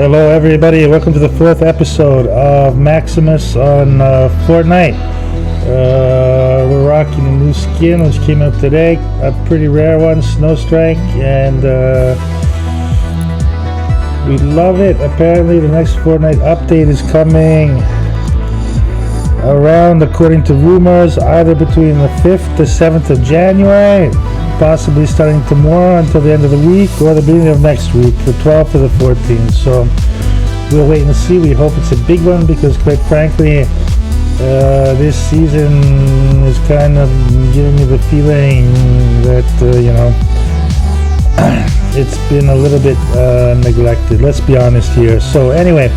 Hello everybody, welcome to the 4th episode of Maximus on Fortnite. We're rocking a new skin which came out today, a pretty rare one, Snow Strike, and we love it. Apparently the next Fortnite update is coming around, according to rumors, either between the 5th to 7th of January, possibly starting tomorrow until the end of the week, or the beginning of next week, the 12th to the 14th. So we'll wait and see. We hope it's a big one because, quite frankly, this season is kind of giving me the feeling that it's been a little bit neglected. Let's be honest here. So anyway,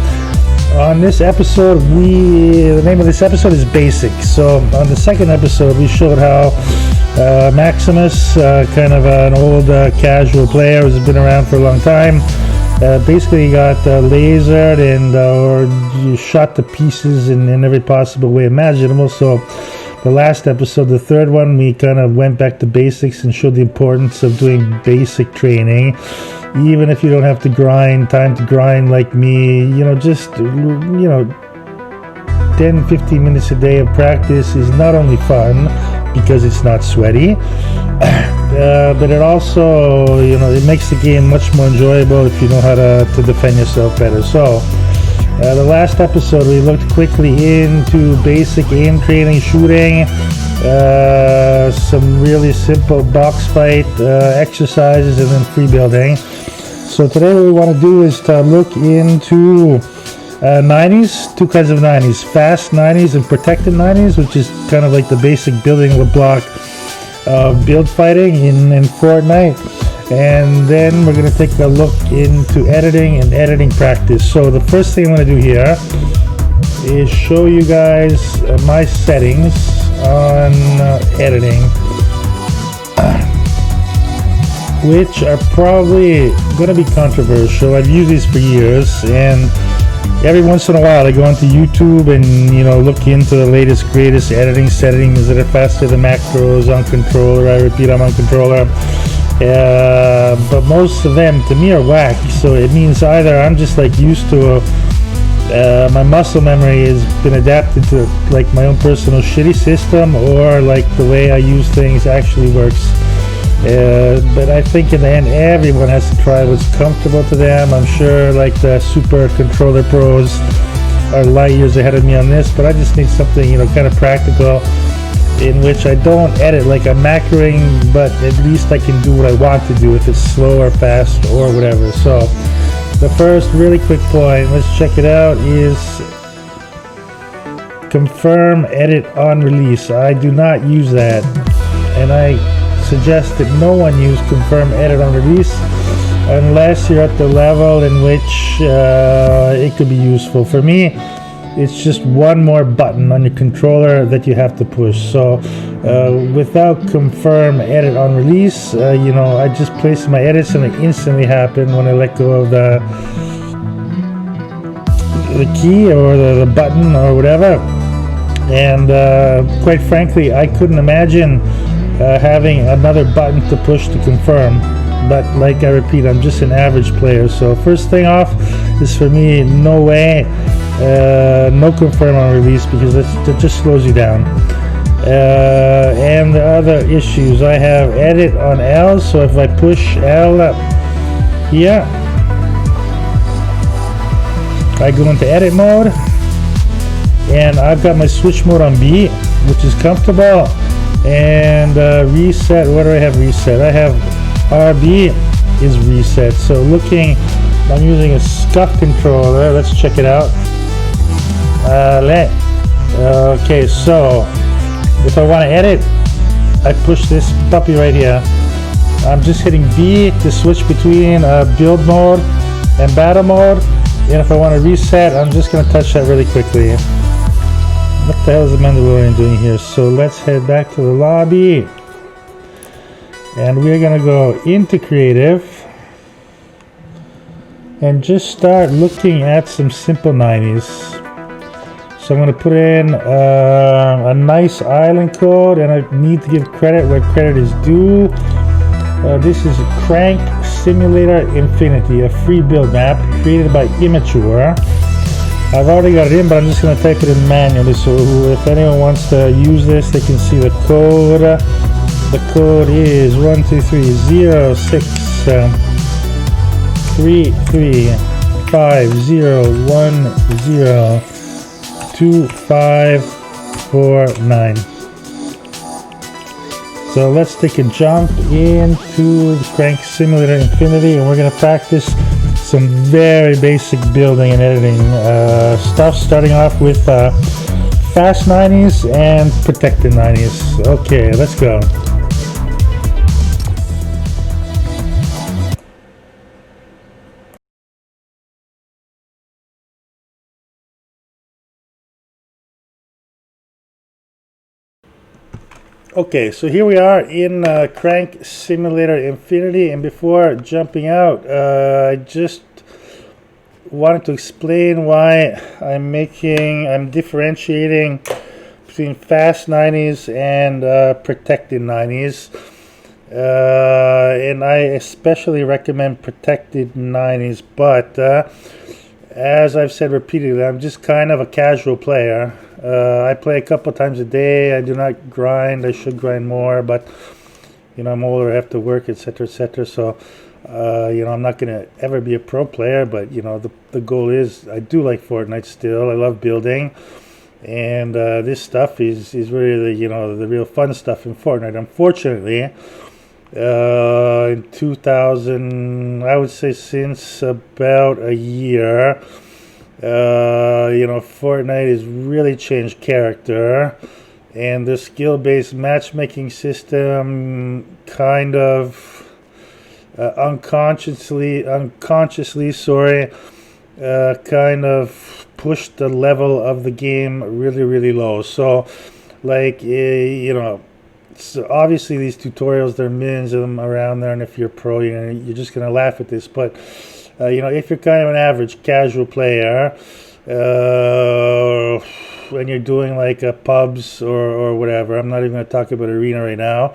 on this episode, the name of this episode is Basic. So on the second episode, we showed how Maximus, kind of an old casual player who's been around for a long time, basically got lasered and or shot to pieces in every possible way imaginable. So the last episode, the third one, we kind of went back to basics and showed the importance of doing basic training, even if you don't have to grind, time to grind like me. Just 10-15 minutes a day of practice is not only fun because it's not sweaty, but it also, it makes the game much more enjoyable if you know how to defend yourself better. So the last episode, we looked quickly into basic aim training, shooting, some really simple box fight exercises, and then free building. So today what we want to do is to look into 90s, two kinds of 90s, fast 90s and protected 90s, which is kind of like the basic building block of build fighting in Fortnite. And then we're going to take a look into editing and editing practice. So the first thing I'm going to do here is show you guys my settings on editing, which are probably going to be controversial. I've used these for years, and every once in a while I go onto YouTube and look into the latest greatest editing settings that are faster than macros on controller. I repeat, I'm on controller, but most of them to me are whack. So it means either I'm just like used to my muscle memory has been adapted to like my own personal shitty system, or like the way I use things actually works. But I think in the end everyone has to try what's comfortable to them. I'm sure like the super controller pros are light years ahead of me on this, but I just need something kind of practical in which I don't edit like I'm macroing, but at least I can do what I want to do, if it's slow or fast or whatever. So the first really quick point, let's check it out, is confirm edit on release. I do not use that, and I suggest that no one use confirm edit on release unless you're at the level in which it could be useful. For me, it's just one more button on your controller that you have to push. So without confirm edit on release, I just place my edits and they instantly happen when I let go of the key or the button or whatever. And quite frankly, I couldn't imagine having another button to push to confirm. But like I repeat, I'm just an average player. So first thing off is, for me, no way, no confirm on release, because that just slows you down. And the other issues, I have edit on L. So if I push L up here, I go into edit mode, and I've got my switch mode on B, which is comfortable. And reset, what do I have reset? I have RB is reset. So I'm using a scuff controller. Let's check it out. Okay, so if I want to edit, I push this puppy right here. I'm just hitting B to switch between build mode and battle mode. And if I want to reset, I'm just going to touch that really quickly. What the hell is the Mandalorian doing here? So let's head back to the lobby, and we're gonna go into creative and just start looking at some simple 90s. So I'm gonna put in a nice island code, and I need to give credit where credit is due. This is Crank Simulator Infinity, a free build map created by Immature. I've already got it in, but I'm just going to type it in manually, so if anyone wants to use this, they can see the code. The code is 123063350102549. So let's take a jump into the Crank Simulator Infinity, and we're going to practice some very basic building and editing stuff, starting off with fast 90s and protected 90s. Okay, let's go. Okay, so here we are in Crank Simulator Infinity, and before jumping out, I just wanted to explain why I'm differentiating between fast 90s and protected 90s, and I especially recommend protected 90s, but as I've said repeatedly, I'm just kind of a casual player. I play a couple times a day. I do not grind. I should grind more, but you know, I'm older, I have to work, etc., etc. So you know, I'm not going to ever be a pro player, but you know, the goal is, I do like Fortnite still. I love building, and this stuff is really the, you know, the real fun stuff in Fortnite. Unfortunately, in 2000, I would say since about a year, you know, Fortnite has really changed character, and the skill-based matchmaking system kind of unconsciously, kind of pushed the level of the game really low. So, like, you know, so obviously these tutorials, there are millions of them around there, and if you're pro, you're just gonna laugh at this, but you know, if you're kind of an average casual player, when you're doing like pubs or whatever, I'm not even going to talk about arena right now,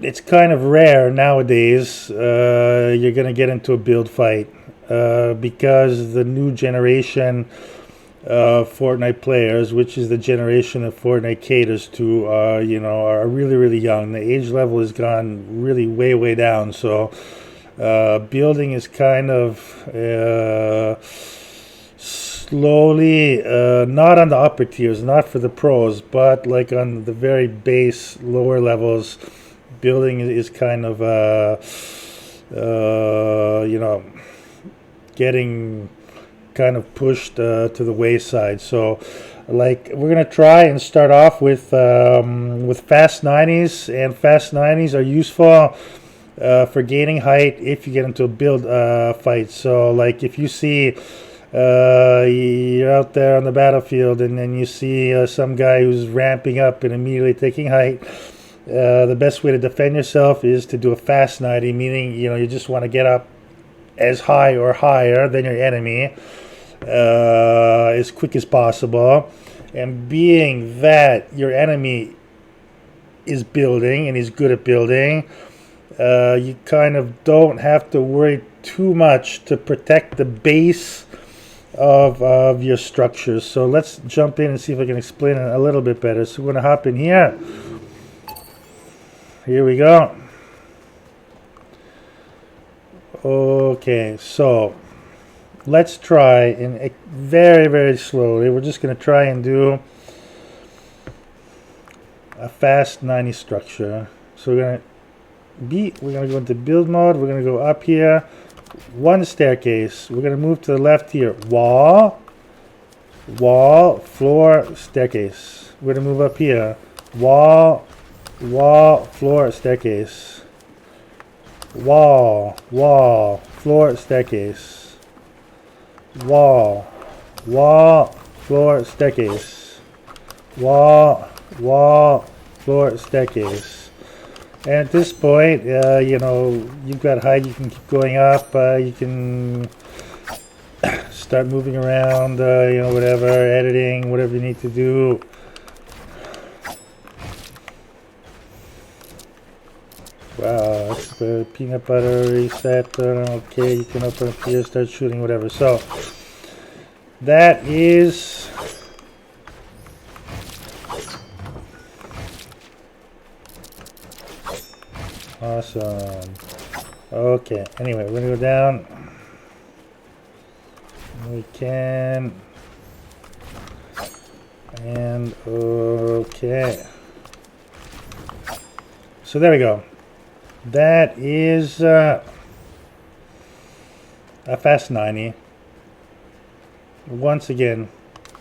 it's kind of rare nowadays you're going to get into a build fight, because the new generation of Fortnite players, which is the generation that Fortnite caters to, you know, are really young. The age level has gone really way down. So building is kind of slowly, not on the upper tiers, not for the pros, but like on the very base, lower levels, building is kind of, you know, getting kind of pushed to the wayside. So like, we're gonna try and start off with fast 90s, and fast 90s are useful for gaining height if you get into a build fight. So like, if you see you're out there on the battlefield and then you see some guy who's ramping up and immediately taking height, the best way to defend yourself is to do a fast 90, meaning, you know, you just want to get up as high or higher than your enemy as quick as possible. And being that your enemy is building and he's good at building, you kind of don't have to worry too much to protect the base of your structures. So let's jump in and see if I can explain it a little bit better. So we're going to hop in here. Here we go. Okay, so let's try, and very slowly, we're just going to try and do a fast 90 structure. So we're going to go into build mode. We're going to go up here, one staircase. We're going to move to the left here, wall, floor, staircase. We're going to move up here, wall, floor, staircase. Wall, floor, staircase. Wall, floor, staircase. Wall, floor, staircase. And at this point, you know, you've got height, you can keep going up, you can start moving around, you know, whatever, editing, whatever you need to do. Peanut butter reset. Okay, you can open up here, start shooting, whatever. So that is awesome. Okay, anyway, we're gonna go down. We can. And okay. So there we go. That is a fast 90. Once again,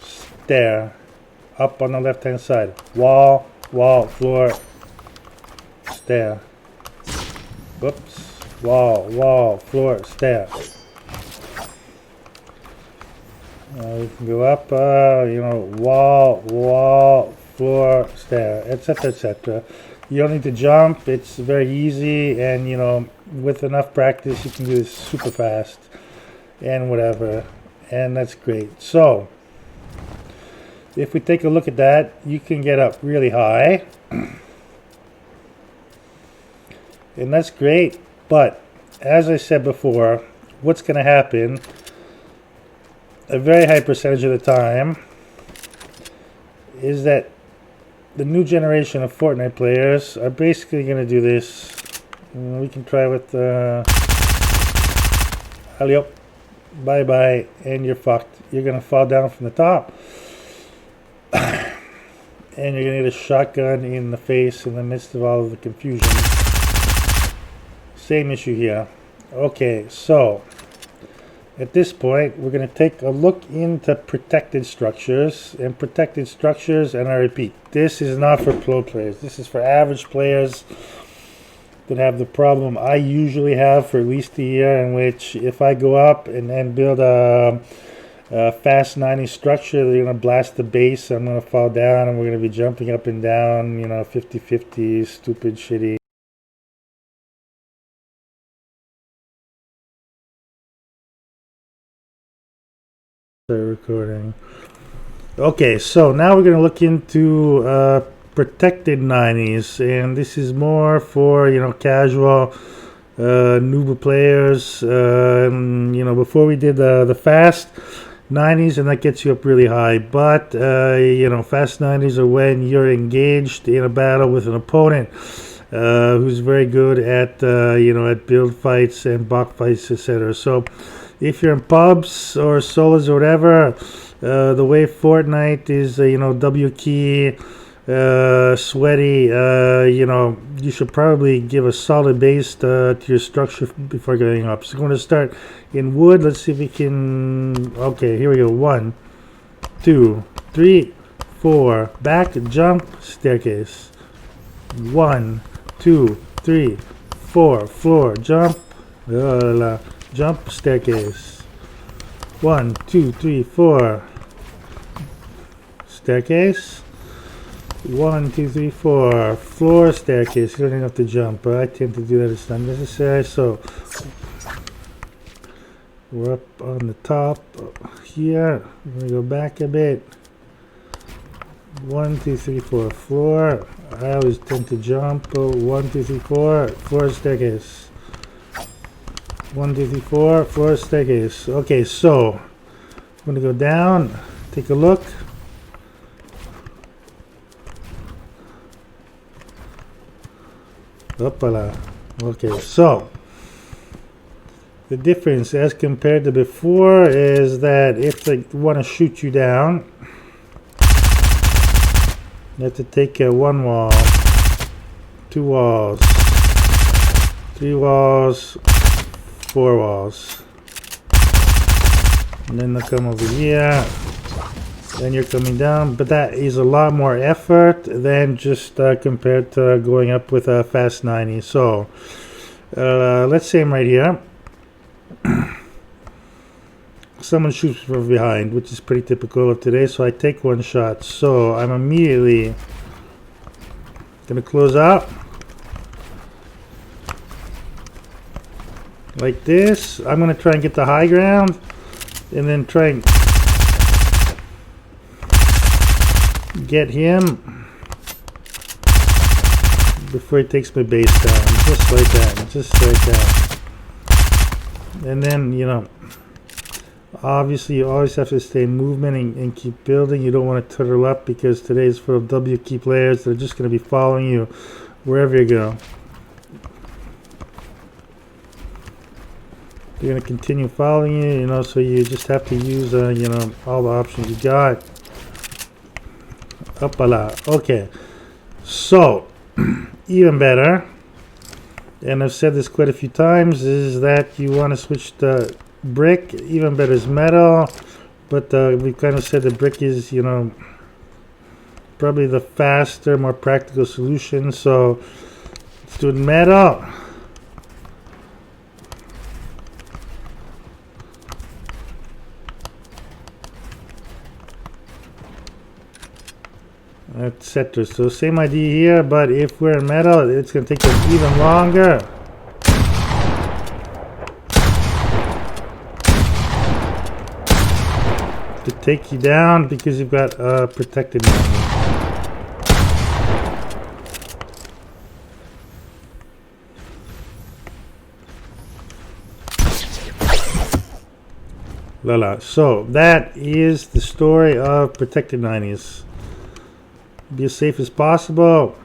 stair up on the left hand side. Wall, wall, floor, stair. Whoops. Wall, wall, floor, stair. We can go up, wall, wall, floor, stair, etc., etc. You don't need to jump. It's very easy, and with enough practice, you can do this super fast and whatever, and that's great. So, if we take a look at that, you can get up really high, and that's great. But as I said before, what's going to happen? A very high percentage of the time is that the new generation of Fortnite players are basically going to do this. We can try with alley-oop, bye-bye, and you're fucked. You're going to fall down from the top. And you're going to get a shotgun in the face in the midst of all of the confusion. Same issue here. Okay, so at this point, we're going to take a look into protected structures. And I repeat, this is not for pro players. This is for average players that have the problem I usually have for at least a year, in which if I go up and then build a fast 90 structure, they're going to blast the base, I'm going to fall down, and we're going to be jumping up and down, 50-50, stupid, shitty. Recording. Okay, so now we're going to look into protected 90s, and this is more for casual noob players. Before we did the fast 90s, and that gets you up really high, but fast 90s are when you're engaged in a battle with an opponent who's very good at at build fights and bot fights, etc. So if you're in pubs or solos or whatever, the way Fortnite is, W key, sweaty, you should probably give a solid base to your structure before going up. So we're going to start in wood. Let's see if we can. Okay, here we go. 1, 2, 3, 4. Back, jump, staircase. 1, 2, 3, 4. Floor, jump. Jump, staircase. 1, 2, 3, 4. Staircase. 1, 2, 3, 4. Floor, staircase. You don't even have to jump, but I tend to do that. It's not necessary. So we're up on the top here. I'm gonna go back a bit. 1, 2, 3, 4. Floor. I always tend to jump. 1, 2, 3, 4. Floor, staircase. 1, 2, 3, 4, floor, staircase. Okay, so I'm going to go down, take a look. Hoppala. Okay, so the difference as compared to before is that if they want to shoot you down, you have to take 1 wall, 2 walls, 3 walls, 4 walls, and then they'll come over here, then you're coming down, but that is a lot more effort than just compared to going up with a fast 90. So let's say I'm right here. Someone shoots from behind, which is pretty typical of today, so I take 1 shot. So I'm immediately gonna close out like this. I'm going to try and get the high ground and then try and get him before he takes my base down. Just like that. Just like that. And then, you know, obviously you always have to stay in movement and keep building. You don't want to turtle up because today is full of W key players. They're just going to be following you wherever you go. They're going to continue following you, you know, so you just have to use, you know, all the options you got. Uppala. Okay. So, even better, and I've said this quite a few times, is that you want to switch the brick. Even better is metal, but we kind of said the brick is, you know, probably the faster, more practical solution. So, let's do metal. Etc. So same idea here, but if we're in metal, it's going to take us even longer. To take you down because you've got protected enemy. Lala. So that is the story of protected 90s. Be as safe as possible.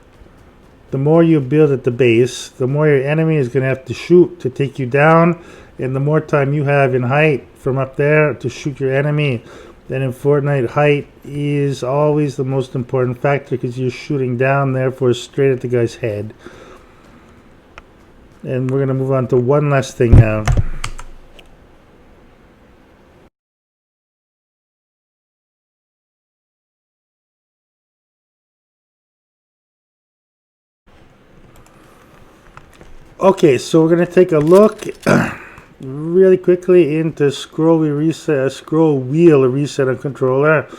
The more you build at the base, the more your enemy is going to have to shoot to take you down, and the more time you have in height from up there to shoot your enemy. Then in Fortnite, height is always the most important factor because you're shooting down, therefore straight at the guy's head. And we're going to move on to one last thing now. Okay, so we're going to take a look really quickly into scroll wheel reset on controller.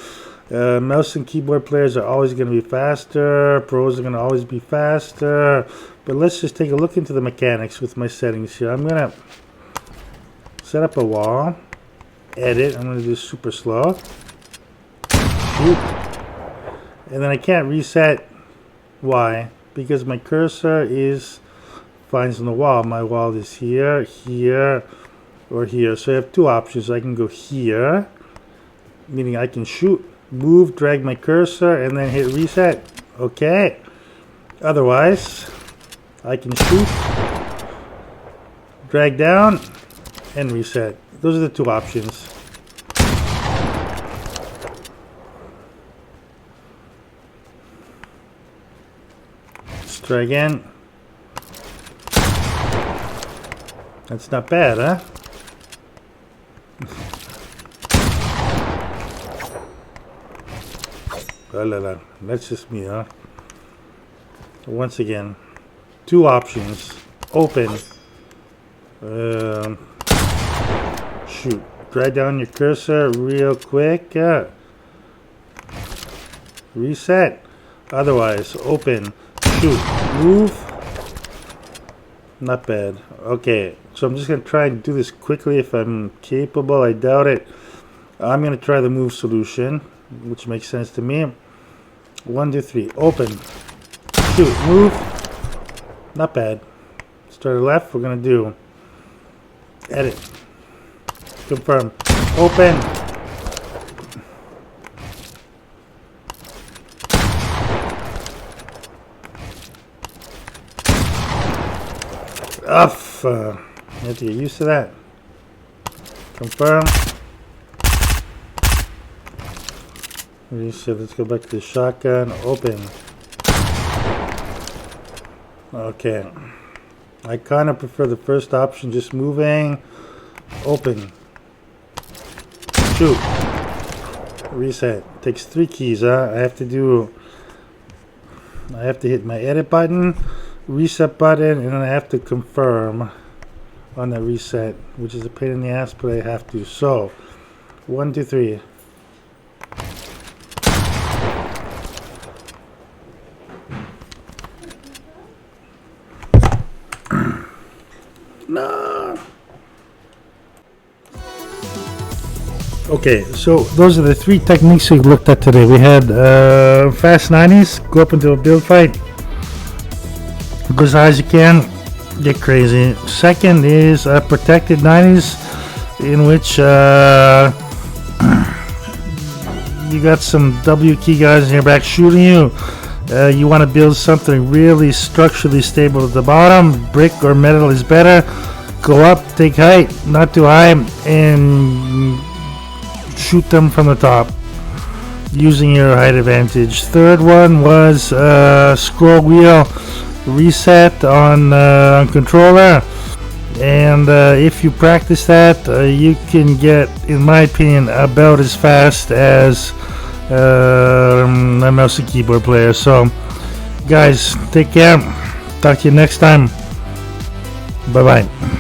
Mouse and keyboard players are always going to be faster. Pros are going to always be faster. But let's just take a look into the mechanics with my settings here. I'm going to set up a wall. Edit. I'm going to do super slow. Shoot. And then I can't reset. Why? Because my cursor finds on the wall. My wall is here, here, or here. So I have two options. I can go here, meaning I can shoot, move, drag my cursor, and then hit reset. Okay. Otherwise, I can shoot, drag down, and reset. Those are the two options. Let's try again. That's not bad, huh? La la la. That's just me, huh? Once again, two options. Open. Shoot. Drag down your cursor real quick. Reset. Otherwise, open. Shoot. Move. Not bad. Okay, so I'm just going to try and do this quickly if I'm capable. I doubt it. I'm going to try the move solution, which makes sense to me. 1, 2, 3. Open. Shoot. Move. Not bad. Start to left. We're going to do edit. Confirm. Open. You have to get used to that. Confirm. Reset. Let's go back to the shotgun. Open. Okay. I kind of prefer the first option, just moving. Open. Shoot. Reset. Takes 3 keys, huh? I have to hit my edit button, reset button, and then I have to confirm on that reset, which is a pain in the ass, but I have to. So 1, 2, 3. No. Okay, so those are the 3 techniques we looked at today. We had fast 90s, go up into a build fight, as high as you can. Get crazy. Second is protected 90s, in which you got some W key guys in your back shooting you. You want to build something really structurally stable at the bottom. Brick or metal is better. Go up, take height, not too high, and shoot them from the top using your height advantage. Third one was scroll wheel reset on controller, and if you practice that, you can get, in my opinion, about as fast as a mouse and keyboard player. So guys, take care, talk to you next time, bye bye.